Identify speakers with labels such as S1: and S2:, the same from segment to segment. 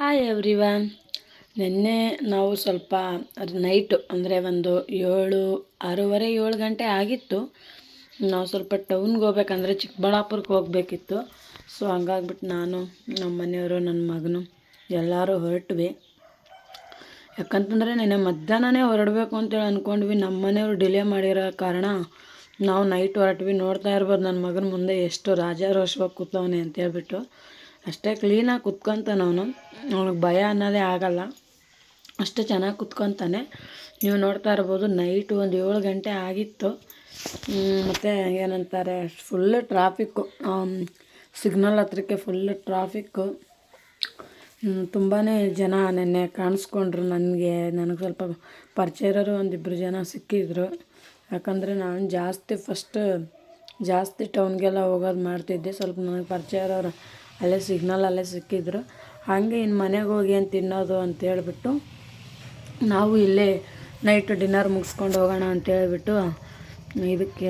S1: Hi everyone. ನಿನ್ನೆ ನಾವು ಸ್ವಲ್ಪ ನೈಟು ಅಂದರೆ ಒಂದು 6:30 ಗಂಟೆ ಆಗಿತ್ತು. ನಾವು ಸ್ವಲ್ಪ ಟೌನ್ಗೆ ಹೋಗ್ಬೇಕಂದ್ರೆ ಚಿಕ್ಕಬಳ್ಳಾಪುರಕ್ಕೆ ಹೋಗಬೇಕಿತ್ತು. ಸೊ ಹಂಗಾಗ್ಬಿಟ್ಟು ನಾನು ನಮ್ಮ ಮನೆಯವರು ನನ್ನ ಮಗನು ಎಲ್ಲರೂ ಹೊರಟ್ವಿ. ಯಾಕಂತಂದರೆ ನೆನ್ನೆ ಮಧ್ಯಾಹ್ನನೇ ಹೊರಡಬೇಕು ಅಂತೇಳಿ ಅಂದ್ಕೊಂಡ್ವಿ. ನಮ್ಮ ಮನೆಯವರು ಡಿಲೇ ಮಾಡಿರೋ ಕಾರಣ ನಾವು ನೈಟ್ ಹೊರಟ್ವಿ. ನೋಡ್ತಾ ಇರ್ಬೋದು ನನ್ನ ಮಗನ ಮುಂದೆ ಎಷ್ಟು ರಾಜಾರೋಷವಾಗಿ ಕೂತವನೆ ಅಂತೇಳ್ಬಿಟ್ಟು. ಅಷ್ಟೇ ಕ್ಲೀನಾಗಿ ಕುತ್ಕೊತಾನೆ ಅವ್ನಿಗೆ ಭಯ ಅನ್ನೋದೇ ಆಗಲ್ಲ, ಅಷ್ಟು ಚೆನ್ನಾಗಿ ಕುತ್ಕೊತಾನೆ. ನೀವು ನೋಡ್ತಾ ಇರ್ಬೋದು ನೈಟು ಒಂದು 7 ಗಂಟೆ ಆಗಿತ್ತು. ಮತ್ತು ಏನಂತಾರೆ ಫುಲ್ಲು ಟ್ರಾಫಿಕ್ಕು, ಸಿಗ್ನಲ್ ಹತ್ರಕ್ಕೆ ಫುಲ್ಲು ಟ್ರಾಫಿಕ್ಕು. ತುಂಬಾ ಜನ ನೆನ್ನೆ ಕಾಣಿಸ್ಕೊಂಡ್ರು. ನನಗೆ ಸ್ವಲ್ಪ ಪರಿಚಯ ಇರೋರು ಒಂದಿಬ್ಬರು ಜನ ಸಿಕ್ಕಿದ್ರು. ಯಾಕಂದರೆ ನಾನು ಜಾಸ್ತಿ ಟೌನ್ಗೆಲ್ಲ ಹೋಗೋದು ಮಾಡ್ತಿದ್ದೆ. ಸ್ವಲ್ಪ ನನಗೆ ಪರಿಚಯ ಇರೋರು ಅಲ್ಲೇ ಸಿಕ್ಕಿದ್ರು. ಹಾಗೆ ಇನ್ನು ಮನೆಗೆ ಹೋಗಿ ಏನು ತಿನ್ನೋದು ಅಂತೇಳ್ಬಿಟ್ಟು ನಾವು ಇಲ್ಲೇ ನೈಟ್ ಡಿನ್ನರ್ ಮುಗಿಸ್ಕೊಂಡು ಹೋಗೋಣ ಅಂತೇಳ್ಬಿಟ್ಟು ಇದಕ್ಕೆ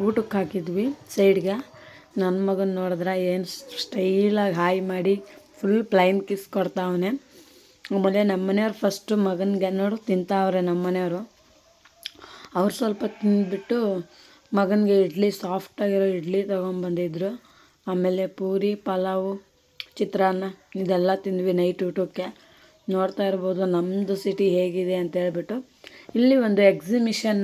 S1: ಊಟಕ್ಕೆ ಹಾಕಿದ್ವಿ ಸೈಡ್ಗೆ. ನನ್ನ ಮಗನ ನೋಡಿದ್ರೆ ಏನು ಸ್ಟೈಲಾಗಿ ಹಾಯ್ ಮಾಡಿ ಫುಲ್ ಪ್ಲೈನ್ ಕಿಸ್ ಕೊಡ್ತಾವನೆ. ಆಮೇಲೆ ನಮ್ಮ ಮನೆಯವ್ರು ಫಸ್ಟು ಮಗನಿಗೆ ನೋಡು ತಿಂತಾವ್ರೆ. ನಮ್ಮ ಮನೆಯವರು ಅವ್ರು ಸ್ವಲ್ಪ ತಿಂದ್ಬಿಟ್ಟು ಮಗನಿಗೆ ಸಾಫ್ಟಾಗಿರೋ ಇಡ್ಲಿ ತೊಗೊಂಬಂದಿದ್ರು. ಆಮೇಲೆ ಪೂರಿ, ಪಲಾವು, ಚಿತ್ರಾನ್ನ ಇದೆಲ್ಲ ತಿಂದ್ವಿ ನೈಟ್ ಊಟಕ್ಕೆ. ನೋಡ್ತಾ ಇರ್ಬೋದು ನಮ್ಮದು ಸಿಟಿ ಹೇಗಿದೆ ಅಂತೇಳ್ಬಿಟ್ಟು. ಇಲ್ಲಿ ಒಂದು ಎಕ್ಸಿಮಿಷನ್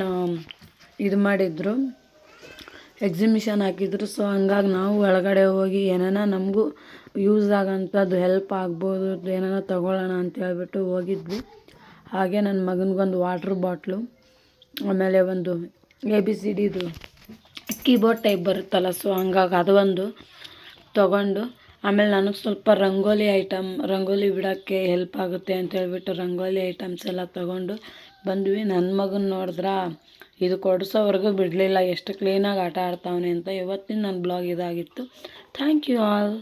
S1: ಹಾಕಿದ್ರು. ಸೊ ಹಂಗಾಗಿ ನಾವು ಒಳಗಡೆ ಹೋಗಿ ಏನಾನ ನಮಗೂ ಯೂಸ್ ಆಗೋಂಥದ್ದು ಹೆಲ್ಪ್ ಆಗ್ಬೋದು, ಏನಾನ ತೊಗೊಳ್ಳೋಣ ಅಂತೇಳ್ಬಿಟ್ಟು ಹೋಗಿದ್ವಿ. ಹಾಗೆ ನನ್ನ ಮಗನಿಗೊಂದು ವಾಟ್ರ್ ಬಾಟ್ಲು, ಆಮೇಲೆ ಒಂದು ABCDದು ಕೀಬೋರ್ಡ್ ಟೈಪ್ ಬರುತ್ತಲ್ಲ, ಸೊ ಹಂಗಾಗಿ ಅದು ಒಂದು ತೊಗೊಂಡು, ಆಮೇಲೆ ನನಗೆ ಸ್ವಲ್ಪ ರಂಗೋಲಿ ಬಿಡೋಕ್ಕೆ ಹೆಲ್ಪ್ ಆಗುತ್ತೆ ಅಂತೇಳ್ಬಿಟ್ಟು ರಂಗೋಲಿ ಐಟಮ್ಸ್ ಎಲ್ಲ ತೊಗೊಂಡು ಬಂದ್ವಿ. ನನ್ನ ಮಗನ ನೋಡಿದ್ರೆ ಇದು ಕೊಡಿಸೋವರೆಗೂ ಬಿಡಲಿಲ್ಲ, ಎಷ್ಟು ಕ್ಲೀನಾಗಿ ಆಟ ಆಡ್ತಾವನೆ ಅಂತ. ಇವತ್ತಿನ ನನ್ನ ಬ್ಲಾಗ್ ಇದಾಗಿತ್ತು. Thank you all.